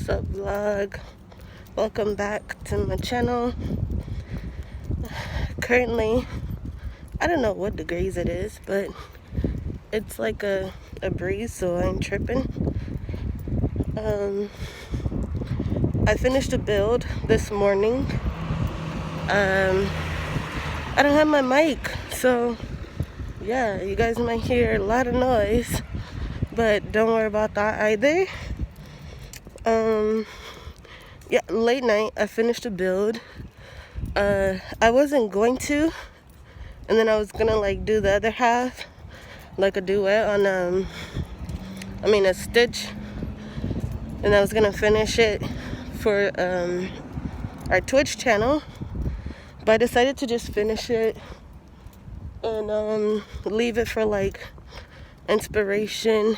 What's up, vlog? Welcome back to my channel. Currently, I don't know what degrees it is, but it's like a breeze, so I ain't tripping. I finished a build this morning. I don't have my mic, so yeah, you guys might hear a lot of noise, but don't worry about that either. Yeah, late night, I finished a build. I wasn't going to, and then I was gonna like do the other half, like a duet on, a stitch, and I was gonna finish it for our Twitch channel, but I decided to just finish it and leave it for like inspiration.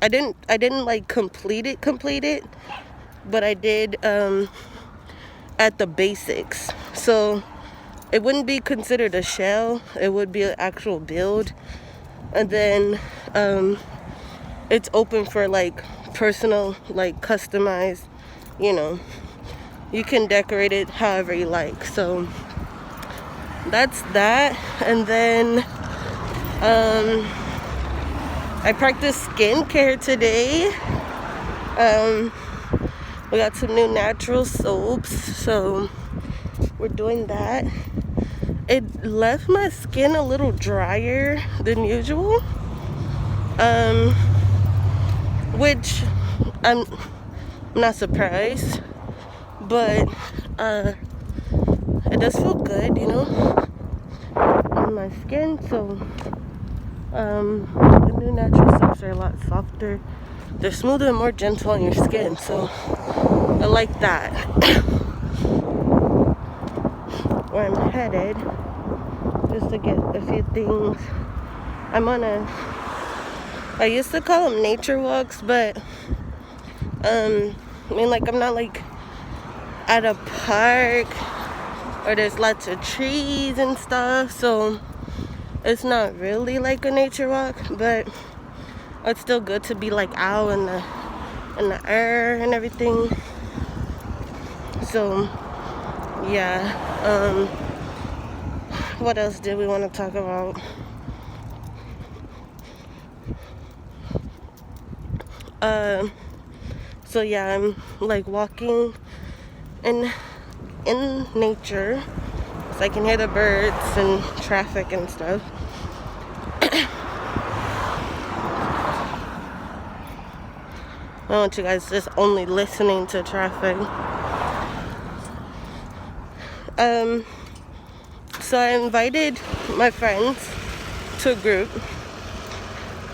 I didn't like complete it, but I did at the basics. So it wouldn't be considered a shell, it would be an actual build. And then it's open for like personal, like customized, you can decorate it however you like. So that's that. And then I practiced skincare today. We got some new natural soaps, so we're doing that. It left my skin a little drier than usual, which I'm not surprised, but it does feel good, on my skin. So the new natural soaps are a lot softer. They're smoother and more gentle on your skin, so I like that. Where I'm headed, just to get a few things. I used to call them nature walks, but I'm not like at a park or there's lots of trees and stuff, so it's not really like a nature walk, but it's still good to be like out in the air and everything. So yeah, what else did we want to talk about? So yeah, I'm like walking in nature, so I can hear the birds and traffic and stuff. I don't want you guys just only listening to traffic. So I invited my friends to a group,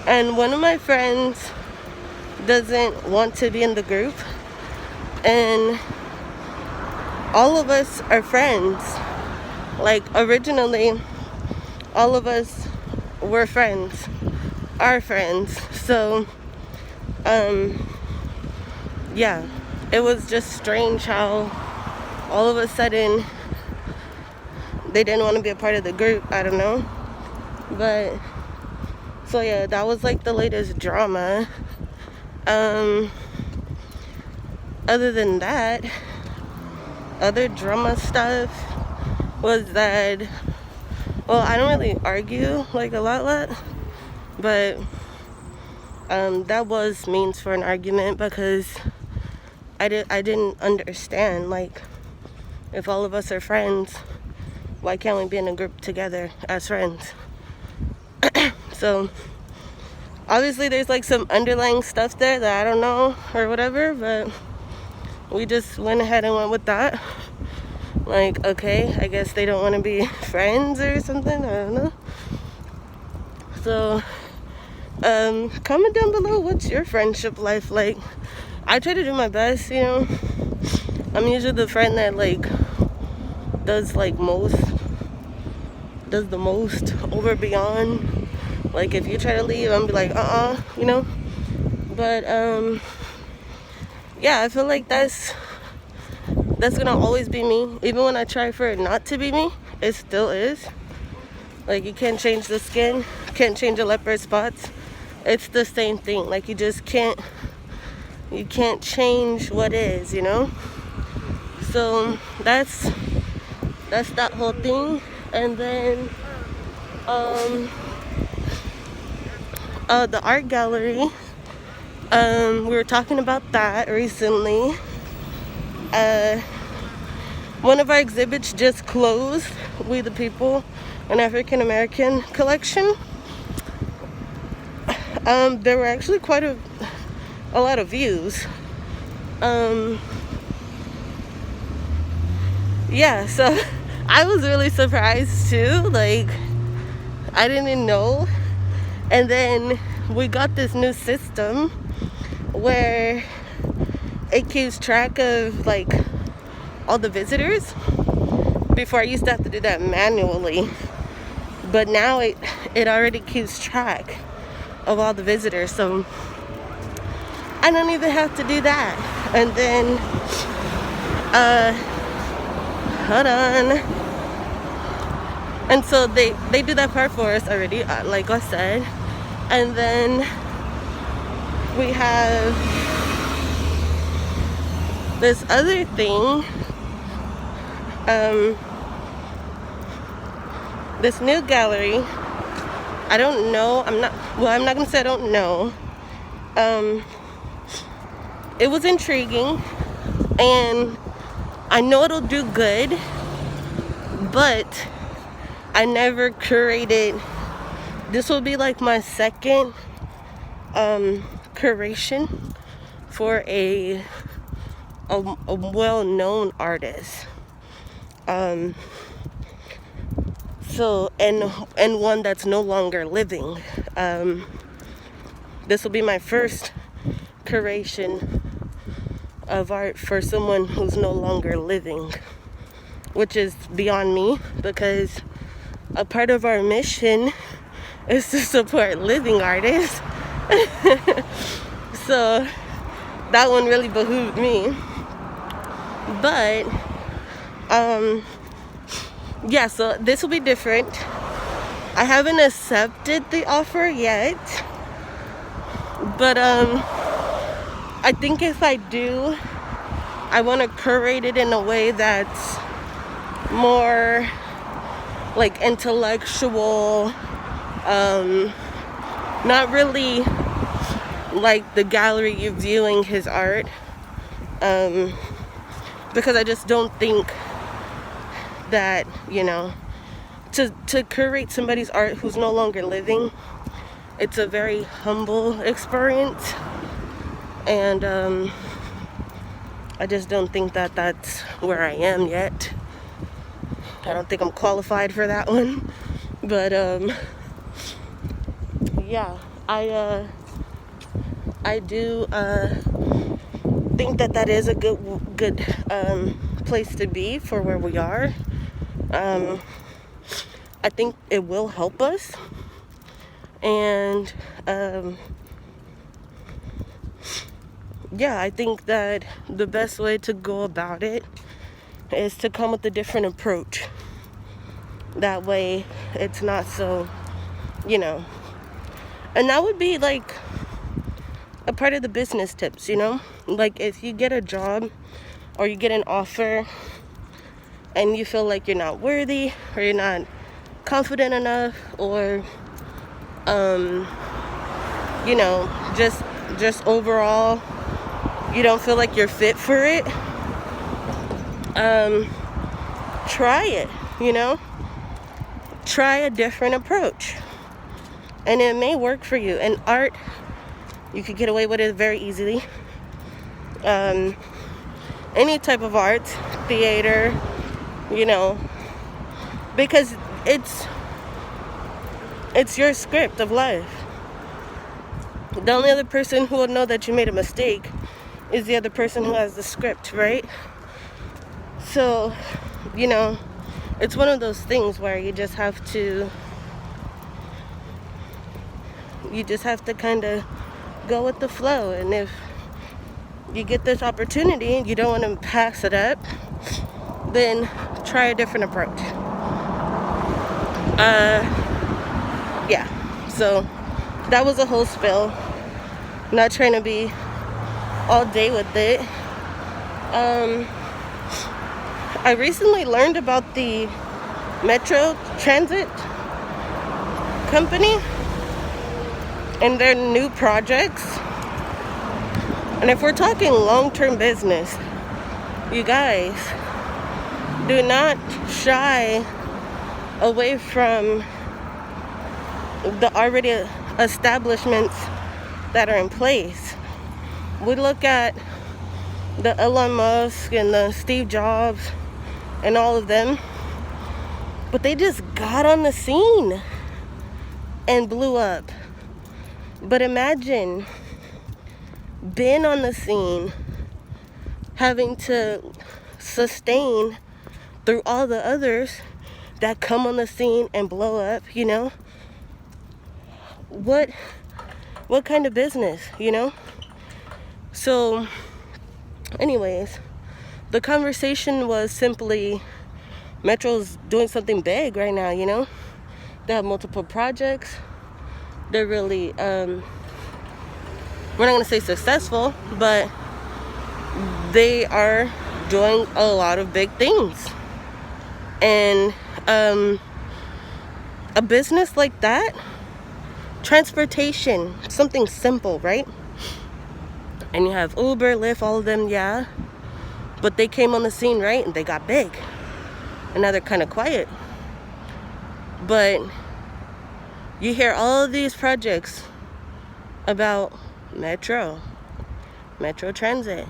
and one of my friends doesn't want to be in the group, and all of us are friends. Like, originally all of us were friends, are friends. So yeah, it was just strange how all of a sudden they didn't want to be a part of the group. I don't know, but so yeah, that was like the latest drama. Other than that, other drama stuff was that, well, I don't really argue like a lot, but that was means for an argument, because I didn't understand, like, if all of us are friends, why can't we be in a group together as friends? So obviously there's like some underlying stuff there that I don't know or whatever, but we just went ahead and went with that. Like, okay, I guess they don't want to be friends or something, I don't know. So comment down below, what's your friendship life like? I try to do my best, I'm usually the friend that like does the most over beyond. Like, if you try to leave, I'm be like, but yeah, I feel like that's gonna always be me. Even when I try for it not to be me, it still is. Like, you can't change the skin, can't change the leopard spots. it's the same thing. Like, you just can't change what is, you know. So that's that whole thing. And then the art gallery, we were talking about that recently. One of our exhibits just closed, We the People, an African American collection. There were actually quite a lot of views. Yeah, so I was really surprised too. Like, I didn't know. And then we got this new system where it keeps track of like all the visitors. Before, I used to have to do that manually, but now it already keeps track of all the visitors, so I don't even have to do that. And then hold on. And so they do that part for us already, like I said. And then we have this other thing, this new gallery. I don't know, I'm not gonna say I don't know. It was intriguing, and I know it'll do good, but I never curated. This will be like my second curation for a well-known artist. So and one that's no longer living. This will be my first curation of art for someone who's no longer living, which is beyond me, because a part of our mission is to support living artists. So that one really behooved me. But yeah, so this will be different. I haven't accepted the offer yet, but I think if I do, I want to curate it in a way that's more like intellectual, not really like the gallery you viewing his art, because I just don't think that, you know, to curate somebody's art who's no longer living, it's a very humble experience. And I just don't think that that's where I am yet. I don't think I'm qualified for that one. But yeah, I do think that is a good place to be for where we are. I think it will help us. And yeah, I think that the best way to go about it is to come with a different approach. That way it's not so, you know. And that would be like a part of the business tips, you know. Like, if you get a job or you get an offer and you feel like you're not worthy, or you're not confident enough, or you know, just overall you don't feel like you're fit for it, try it, you know. Try a different approach, and it may work for you. And art, you could get away with it very easily. Any type of art, theater, you know, because it's your script of life. The only other person who will know that you made a mistake is the other person who has the script, right? So, you know, it's one of those things where you just have to kind of go with the flow. And if you get this opportunity and you don't want to pass it up, then try a different approach. Yeah, so that was a whole spill. I'm not trying to be all day with it. I recently learned about the Metro Transit company and their new projects. And if we're talking long-term business, you guys, do not shy away from the already establishments that are in place. We look at the Elon Musk and the Steve Jobs and all of them, but they just got on the scene and blew up. But imagine being on the scene, having to sustain through all the others that come on the scene and blow up, you know? What kind of business, you know? So anyways, the conversation was simply Metro's doing something big right now, you know? They have multiple projects. They're really, we're not going to say successful, but they are doing a lot of big things. And a business like that, transportation, something simple, right? And you have Uber, Lyft, all of them, yeah. But they came on the scene, right? And they got big. And now they're kind of quiet. But you hear all of these projects about Metro Transit,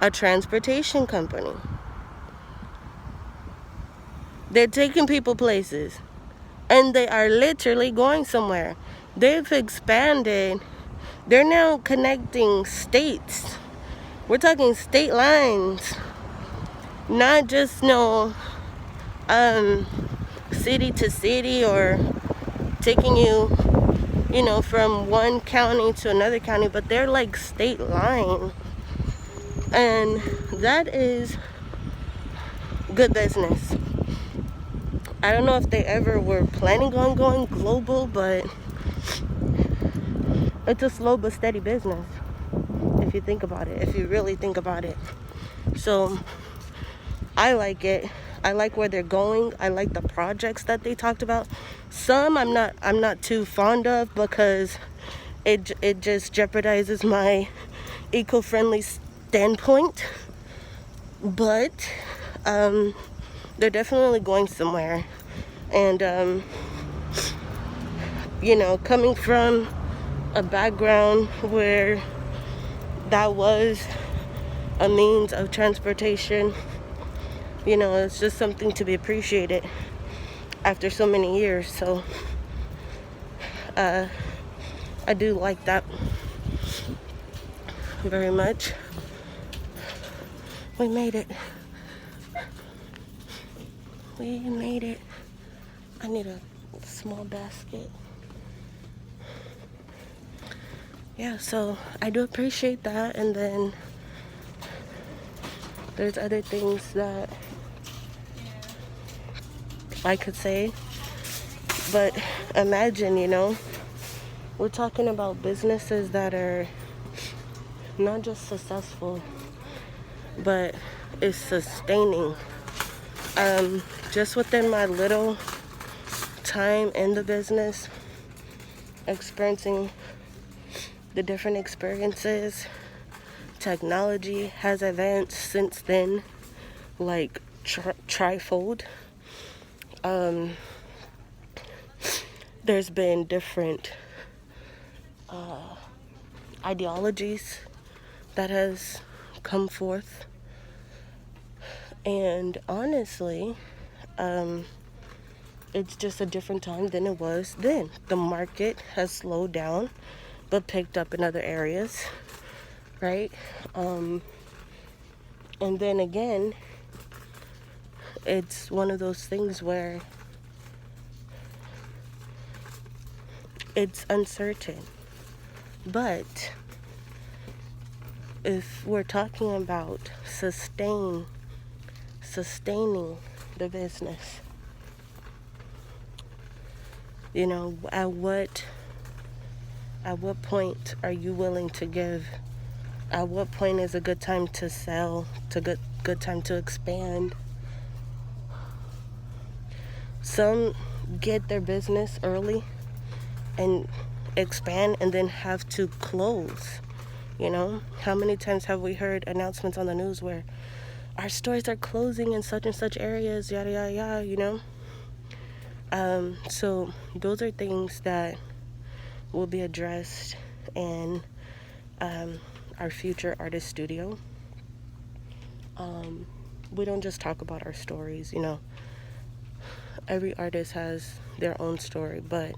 a transportation company. They're taking people places. And they are literally going somewhere. They've expanded. They're now connecting states. We're talking state lines. Not just city to city or taking you, you know, from one county to another county, but they're like state line. And that is good business. I don't know if they ever were planning on going global, but it's a slow but steady business, if you think about it, if you really think about it. So I like it. I like where they're going. I like the projects that they talked about. Some I'm not too fond of because it just jeopardizes my eco-friendly standpoint. But they're definitely going somewhere. And you know, coming from a background where that was a means of transportation, you know, it's just something to be appreciated after so many years. So I do like that very much. We made it. We made it. I need a small basket. Yeah, so I do appreciate that. And then there's other things that I could say. But imagine, you know, we're talking about businesses that are not just successful, but is sustaining. Just within my little time in the business, experiencing the different experiences, technology has advanced since then, like trifold. There's been different ideologies that has come forth, and honestly, it's just a different time than it was then. The market has slowed down but picked up in other areas, right? And then again, it's one of those things where it's uncertain. But if we're talking about sustaining the business, you know, at what At what point are you willing to give? At what point is a good time to sell, to good time to expand? Some get their business early and expand and then have to close. You know, how many times have we heard announcements on the news where our stores are closing in such and such areas, yada yada yada, you know? So those are things that will be addressed in our future artist studio. We don't just talk about our stories, you know. Every artist has their own story, but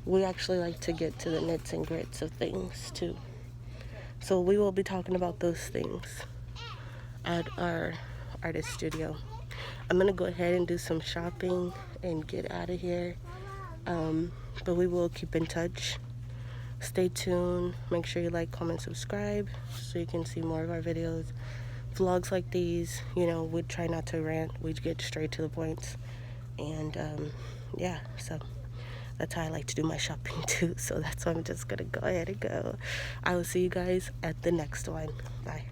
we actually like to get to the nits and grits of things too. So we will be talking about those things at our artist studio. I'm gonna go ahead and do some shopping and get out of here. But we will keep in touch. Stay tuned. Make sure you like, comment, subscribe so you can see more of our videos. Vlogs like these, you know, we try not to rant. We get straight to the points. And yeah, so that's how I like to do my shopping too. So that's why I'm just gonna go ahead and go. I will see you guys at the next one. Bye.